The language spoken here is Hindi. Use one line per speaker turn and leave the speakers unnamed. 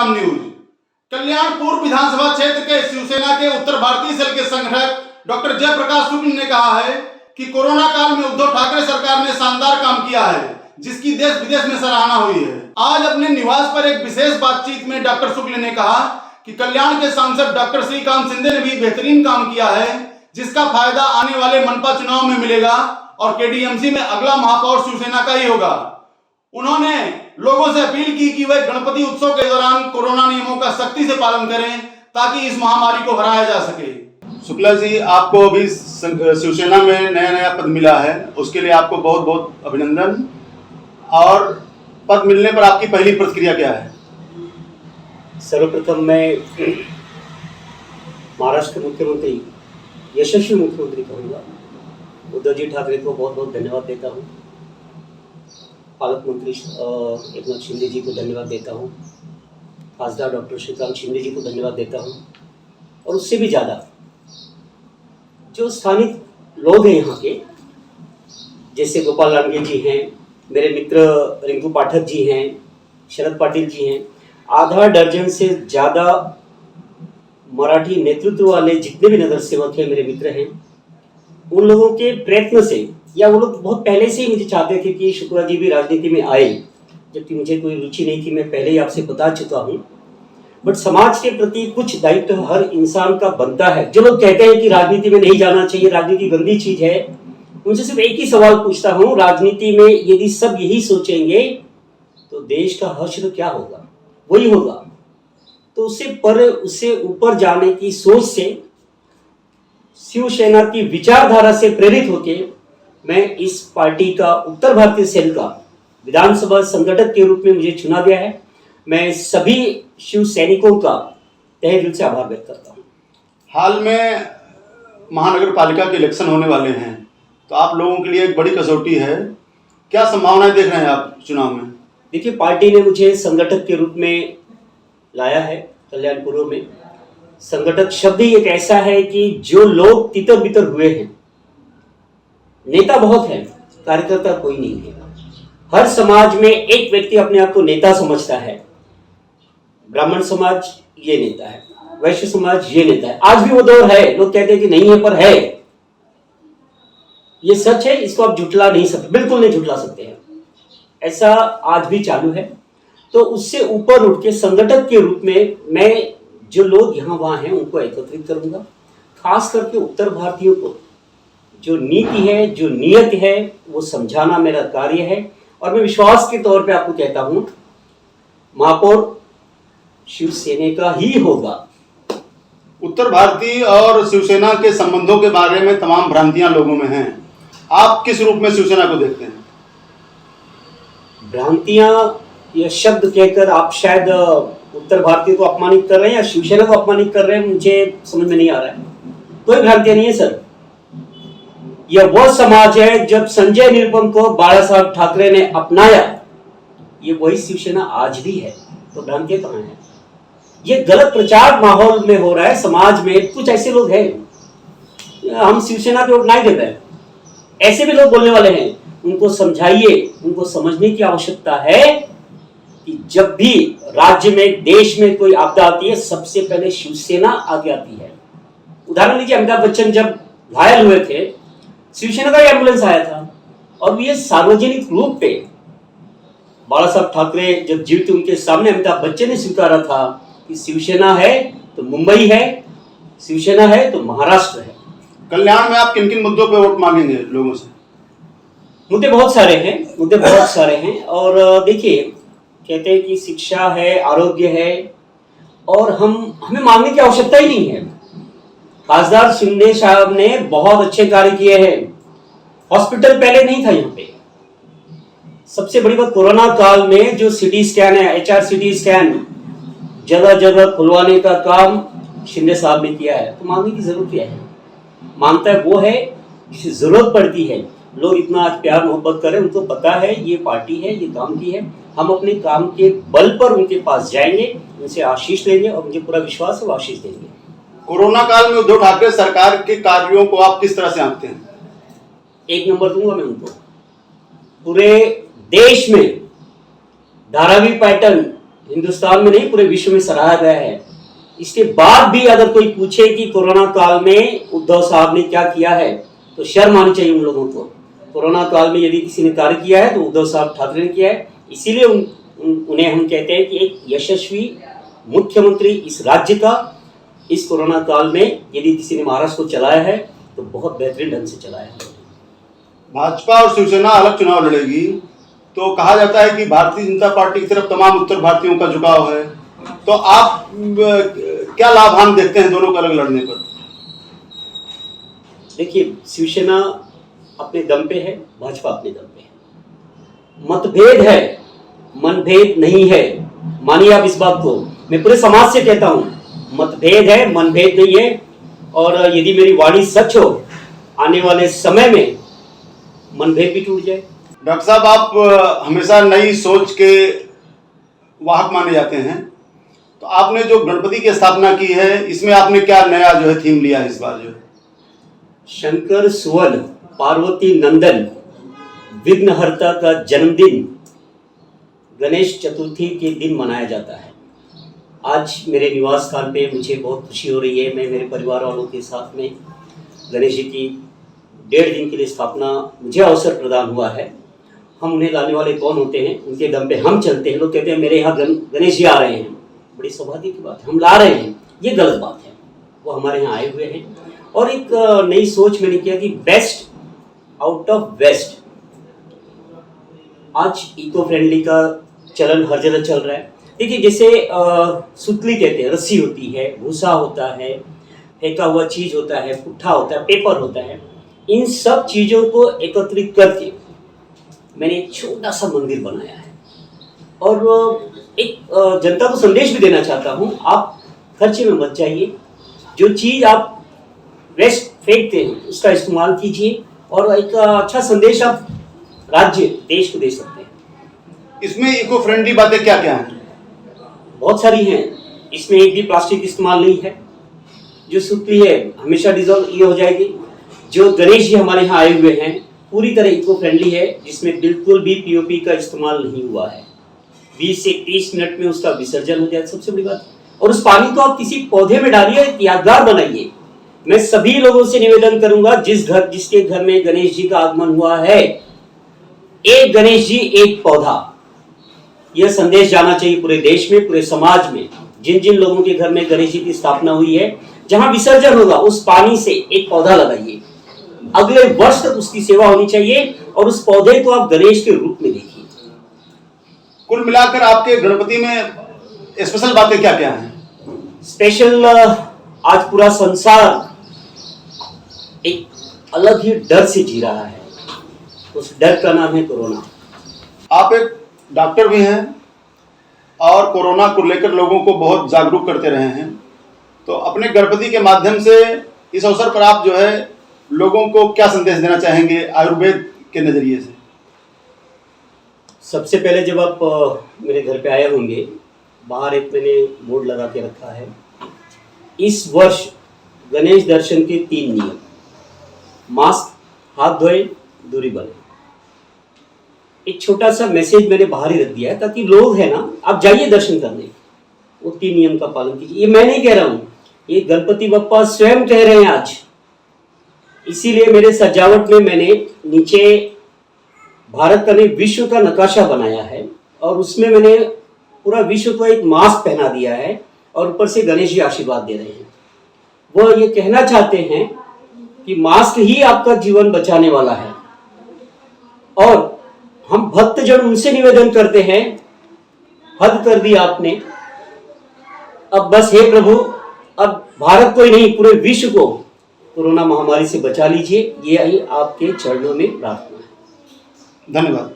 श्रीराम न्यूज। कल्याण पूर्व विधानसभा क्षेत्र के शिवसेना के उत्तर भारतीय सेल के संगठक डॉक्टर जयप्रकाश शुक्ल ने कहा है कि कोरोना काल में उद्धव ठाकरे सरकार ने शानदार काम किया है, जिसकी देश विदेश में सराहना हुई है। आज अपने निवास पर एक विशेष बातचीत में डॉक्टर शुक्ल ने कहा कि कल्याण के सांसद डॉक्टर श्रीकांत शिंदे ने भी बेहतरीन काम किया है, जिसका फायदा आने वाले मनपा चुनाव में मिलेगा और केडीएमसी में अगला महापौर शिवसेना का ही होगा। उन्होंने लोगों से अपील की कि वे गणपति उत्सव के दौरान कोरोना नियमों का सख्ती से पालन करें ताकि इस महामारी को हराया जा सके।
शुक्ला जी, आपको अभी शिवसेना में नया पद मिला है, उसके लिए आपको बहुत बहुत अभिनंदन। और पद मिलने पर आपकी पहली प्रतिक्रिया क्या है?
सर्वप्रथम मैं महाराष्ट्र के मुख्यमंत्री, यशस्वी मुख्यमंत्री कहूँगा, उद्धव जी ठाकरे को बहुत बहुत धन्यवाद देता हूँ। पालक मंत्री एकनाथ शिंदे जी को धन्यवाद देता हूँ। खासदार डॉक्टर श्रीकांत शिंदे जी को धन्यवाद देता हूँ। और उससे भी ज़्यादा जो स्थानिक लोग हैं यहाँ के, जैसे गोपाल लांगे जी हैं, मेरे मित्र रिंकू पाठक जी हैं, शरद पाटिल जी हैं, आधा दर्जन से ज़्यादा मराठी नेतृत्व वाले जितने भी नगर सेवक हैं, मेरे मित्र हैं, उन लोगों के प्रयत्न से, या वो लोग बहुत पहले से ही मुझे चाहते थे कि शुक्ला जी भी राजनीति में आए, जबकि मुझे कोई रुचि नहीं थी, मैं पहले ही आपसे बता चुका हूँ। बट समाज के प्रति कुछ दायित्व हर इंसान का बनता है। जो लोग कहते हैं कि राजनीति में नहीं जाना चाहिए, राजनीति गंदी चीज है, उनसे सिर्फ एक ही सवाल पूछता हूँ, राजनीति में यदि सब यही सोचेंगे तो देश का हश्र क्या होगा? वही होगा। तो उससे ऊपर जाने की सोच से, शिवसेना की विचारधारा से प्रेरित होके मैं इस पार्टी का उत्तर भारतीय सेल का विधानसभा संगठक के रूप में मुझे चुना गया है। मैं सभी शिव सैनिकों का तहे दिल से आभार व्यक्त करता हूँ।
हाल में महानगर पालिका के इलेक्शन होने वाले हैं, तो आप लोगों के लिए एक बड़ी कसौटी है। क्या संभावनाएं देख रहे हैं आप चुनाव में?
देखिए, पार्टी ने मुझे संगठक के रूप में लाया है कल्याणपुर में। संगठक शब्द ही एक ऐसा है कि जो लोग तितर बितर हुए हैं, नेता बहुत है, कार्यकर्ता कोई नहीं है। हर समाज में एक व्यक्ति अपने आप को नेता समझता है। ब्राह्मण समाज ये नेता है, वैश्य समाज ये नेता है। आज भी वो दौर है, लोग कहते हैं कि नहीं है, पर है। ये सच है, इसको आप झुटला नहीं सकते, बिल्कुल नहीं झुटला सकते हैं। ऐसा आज भी चालू है। तो उससे ऊपर उठ के संगठक के रूप में मैं जो लोग यहाँ वहाँ हैं उनको एकत्रित करूंगा। खास करके उत्तर भारतीयों को जो नीति है, जो नियत है, वो समझाना मेरा कार्य है। और मैं विश्वास के तौर पे आपको कहता हूँ, महापौर शिवसेना का ही होगा।
उत्तर भारतीय और शिवसेना के संबंधों के बारे में तमाम भ्रांतियां लोगों में हैं। आप किस रूप में शिवसेना को देखते हैं?
भ्रांतियां, यह शब्द कहकर आप शायद उत्तर भारतीय को अपमानित कर रहे हैं या शिवसेना को अपमानित कर रहे हैं, मुझे समझ में नहीं आ रहा है। कोई भ्रांतियां नहीं है सर। यह वह समाज है जब संजय निरुपम को बाला साहब ठाकरे ने अपनाया, ये वही शिवसेना आज भी है। तो भ्रांतियां कहाँ है? ये गलत प्रचार माहौल में हो रहा है समाज में। कुछ ऐसे लोग हैं, हम शिवसेना पे वोट नहीं देते हैं, ऐसे भी लोग बोलने वाले हैं। उनको समझाइए, उनको समझने की आवश्यकता है कि जब भी राज्य में, देश में कोई आपदा आती है, सबसे पहले शिवसेना आगे आती है। उदाहरण लीजिए, अमिताभ बच्चन जब घायल हुए थे, शिवसेना का एम्बुलेंस आया था। और ये सार्वजनिक रूप पे बाला साहब ठाकरे जब जीवित, उनके सामने अमिताभ बच्चन ने स्वीकारा था कि शिवसेना है तो मुंबई है, शिवसेना है तो महाराष्ट्र है।
कल्याण में आप किन किन मुद्दों पे वोट मांगेंगे लोगों से?
मुद्दे बहुत सारे हैं। और देखिए, कहते हैं कि शिक्षा है, आरोग्य है, और हमें मांगने की आवश्यकता ही नहीं है। खासदार शिंदे साहब ने बहुत अच्छे कार्य किए हैं। हॉस्पिटल पहले नहीं था यहाँ पे। सबसे बड़ी बात, कोरोना काल में जो सिटी स्कैन है, HRCT स्कैन जगह जगह खुलवाने का काम शिंदे साहब ने किया है। तो मांगने की जरूरत क्या है? मांगता है वो है जिसे जरूरत पड़ती है। लोग इतना आज प्यार मोहब्बत करें, उनको पता है ये पार्टी है, ये काम की है। हम अपने काम के बल पर उनके पास जाएंगे, उनसे आशीष लेंगे, और मुझे पूरा विश्वास है वो आशीष देंगे।
कोरोना काल में उद्धव ठाकरे सरकार के कार्यों को आप किस तरह से आंकते हैं?
एक नंबर दूंगा मैं उनको। पूरे देश में धारावी पैटर्न हिंदुस्तान में नहीं पूरे विश्व में सराहा गया है। इसके बाद भी अगर कोई पूछे कि कोरोना काल में उद्धव साहब ने क्या किया है तो शर्म आनी चाहिए उन लोगों को। कोरोना काल में यदि किसी ने कार्य किया है तो उद्धव साहब ठाकरे ने किया है। इसीलिए उन्हें हम कहते हैं कि एक यशस्वी मुख्यमंत्री इस राज्य का इस कोरोना काल में यदि किसी ने महाराष्ट्र को चलाया है तो बहुत बेहतरीन ढंग से चलाया है।
भाजपा और शिवसेना अलग चुनाव लड़ेगी, तो कहा जाता है कि भारतीय जनता पार्टी की तरफ तमाम उत्तर भारतीयों का झुकाव है, तो आप क्या लाभान देखते हैं दोनों का अलग लड़ने पर?
देखिए, शिवसेना अपने दम पे है, भाजपा अपने दम पे है। मतभेद है, मनभेद नहीं है। मानिए आप इस बात को, मैं पूरे समाज से कहता हूं, मतभेद है, मनभेद नहीं है। और यदि मेरी वाणी सच हो, आने वाले समय में मनभेद भी टूट जाए।
डॉक्टर साहब, आप हमेशा नई सोच के वाहक माने जाते हैं, तो आपने जो गणपति की स्थापना की है, इसमें आपने क्या नया जो है थीम लिया है इस बार? जो
शंकर सुवन पार्वती नंदन विघ्नहर्ता का जन्मदिन गणेश चतुर्थी के दिन मनाया जाता है। आज मेरे निवास स्थान पे मुझे बहुत खुशी हो रही है। मैं मेरे परिवार वालों के साथ में गणेश जी की 1.5 दिन के लिए स्थापना मुझे अवसर प्रदान हुआ है। हम उन्हें लाने वाले कौन होते हैं, उनके दम पे हम चलते हैं। लोग कहते हैं मेरे यहाँ गणेश जी आ रहे हैं, बड़ी सौभाग्य की बात है। हम ला रहे हैं, ये गलत बात है। वो हमारे यहाँ आए हुए हैं और एक नई सोच मैंने किया कि बेस्ट आउट ऑफ वेस्ट। आज इको फ्रेंडली का चलन हर जगह चल रहा है। देखिए, जैसे सुतली कहते हैं, रस्सी होती है, भूसा होता है, फेंका हुआ चीज होता है, पुट्ठा होता है, पेपर होता है, इन सब चीजों को एकत्रित करके मैंने एक छोटा सा मंदिर बनाया है। और एक जनता को संदेश भी देना चाहता हूँ, आप खर्चे में मत जाइए। जो चीज आप वेस्ट फेंकते हैं उसका इस्तेमाल कीजिए और एक अच्छा संदेश आप राज्य देश को दे सकते हैं।
इसमें इको फ्रेंडली बातें क्या क्या हैं?
बहुत सारी हैं। इसमें एक भी प्लास्टिक इस्तेमाल नहीं है। जो सुतली है हमेशा डिजोल्व ये हो जाएगी। जो गणेश जी हमारे यहाँ आए हुए हैं पूरी तरह इको फ्रेंडली है, जिसमें बिल्कुल भी पीओपी का इस्तेमाल नहीं हुआ है। 20 से 30 मिनट में उसका विसर्जन हो जाए, सबसे बड़ी बात। और उस पानी को आप किसी पौधे में डालिए, यादगार बनाइए। मैं सभी लोगों से निवेदन करूंगा, जिसके घर में गणेश जी का आगमन हुआ है, एक गणेश जी एक पौधा। यह संदेश जाना चाहिए पूरे देश में, पूरे समाज में। जिन जिन लोगों के घर में गणेश जी की स्थापना हुई है, जहां विसर्जन होगा उस पानी से एक पौधा लगाइए। अगले वर्ष तक उसकी सेवा होनी चाहिए और उस पौधे को आप गणेश के रूप में देखिए।
कुल मिलाकर आपके गणपति में स्पेशल बातें क्या क्या हैं?
स्पेशल, आज पूरा संसार एक अलग ही डर से जी रहा है। उस डर का नाम है कोरोना।
आप एक डॉक्टर भी हैं और कोरोना को लेकर लोगों को बहुत जागरूक करते रहे हैं, तो अपने गणपति के माध्यम से इस अवसर पर आप जो है लोगों को क्या संदेश देना चाहेंगे आयुर्वेद के नजरिए से?
सबसे पहले जब आप मेरे घर पे आए होंगे, बाहर एक मैंने बोर्ड लगा के रखा है, इस वर्ष गणेश दर्शन के 3 नियम। मास्क, हाथ धोए, दूरी बने। एक छोटा सा मैसेज मैंने बाहर ही रख दिया है ताकि लोग है ना, आप जाइए दर्शन करने, वो 3 नियम का पालन कीजिए। ये मैं नहीं कह रहा हूँ, ये गणपति बप्पा स्वयं कह रहे हैं आज। इसीलिए मेरे सजावट में मैंने नीचे भारत का नहीं विश्व का नक्शा बनाया है और उसमें मैंने पूरा विश्व को एक मास्क पहना दिया है और ऊपर से गणेश जी आशीर्वाद दे रहे हैं। वो ये कहना चाहते हैं कि मास्क ही आपका जीवन बचाने वाला है। और हम भक्तजन उनसे निवेदन करते हैं, हद कर दी आपने, अब बस हे प्रभु, अब भारत को ही नहीं पूरे विश्व को कोरोना महामारी से बचा लीजिए। ये आपके चरणों में प्रार्थना है।
धन्यवाद।